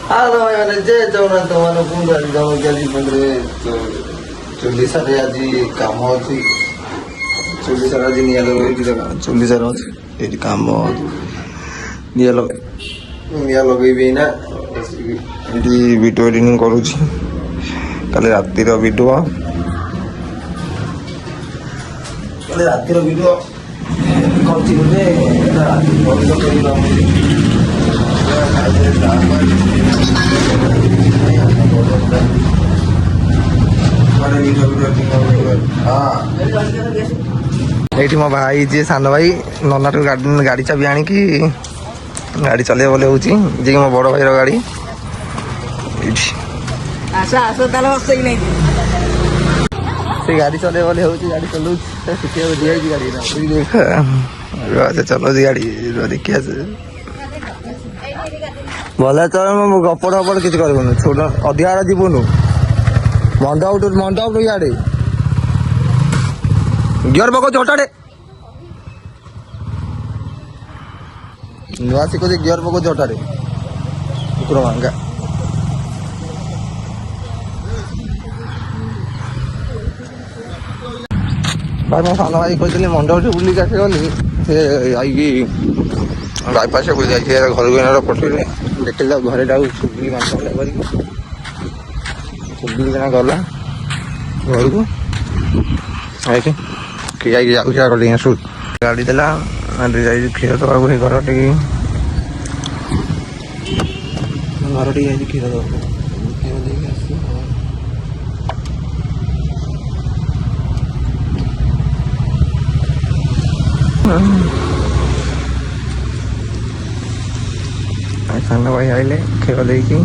ମାନେ ଯେ ଜଗନ୍ନାଥ ମାନଙ୍କୁ ଜଣକି ଆଜି ଚୁଲିସାରେ ଆଜି କାମ ଅଛି। ଚୁଲିସାରେ ଆଜି ନିଆଁ ଲଗେଇକି ଚୁଲିସାରେ ଅଛି ଏଇଠି କାମ ନିଆଁ ଲଗେଇବି ନା ଏଠି ଭିଡ଼ିଓ ଏଡିଟିଂ କରୁଛି। କାଲି ରାତିର ଭିଡ଼ିଓ କରିଛି ବୋଧେ ଏଇଠି ମୋ ଭାଇ ଯିଏ ସାନ ଭାଇ ନନାଠୁ ଗାଡ଼ି ଚାବି ଆଣିକି ଗାଡ଼ି ଚଲେଇବ ବୋଲି ହେଉଛି ଯିଏକି ମୋ ବଡ଼ ଭାଇର ଗାଡ଼ି ଏଇଠି ସେ ଗାଡ଼ି ଚଲେଇବ ବୋଲି ହେଉଛି ଗାଡ଼ି ଚଲାଉଛି ଶିଖିବାକୁ ଦିଆଯାଇଛି ଗାଡ଼ି ଚଲାଉଛି ଗାଡ଼ି ଦେଖି ଆସେ ଭଲ ଚଳ ଗପଟ ଫପଟ କିଛି କରିବୁନୁ ଛୋଟ ଅଧିକା ଯିବୁନୁ ମଣ୍ଡପ ଇଆଡ଼େ ଗିଅର ପକଉଛି ହଟାଡ଼େ ନୂଆ ଶିଖୁଛି ଗିଅର ପକଉଛି ହଟାରେ କୁକୁର ମାଙ୍ଗା ଭାଇ ମୋ ସାନ ଭାଇ କହିଥିଲି ମଣ୍ଡପଠି ବୁଲିକି ଆସି ଗଲି ସେ ଯାଇକି ବାଇପାସ୍ ବୁଲି ଯାଇଛି ଘରକୁ ଏଇନା ପଠେଇଲେ ଦେଖିଲି ତାକୁ ଘରେ ତାକୁ ସୁବିଲି ମାଂସ କରିକି ସୁବିଲିକିନା ଗଲା ଘରକୁ ଯାଇକି ଯାଇକି ଯାଉଛି ଗଲି ଆସୁ ଗାଡ଼ି ଦେଲା ଯାଇଛି କ୍ଷୀର ଦେବାକୁ ସେ ଘର ଟିକେ ଯାଇଛି କ୍ଷୀର ଦେବାକୁ କ୍ଷୀର ଦେଇକି ଆସିବ ସାନ ଭାଇ ଆଇଲେ କ୍ଷୀର ଦେଇକି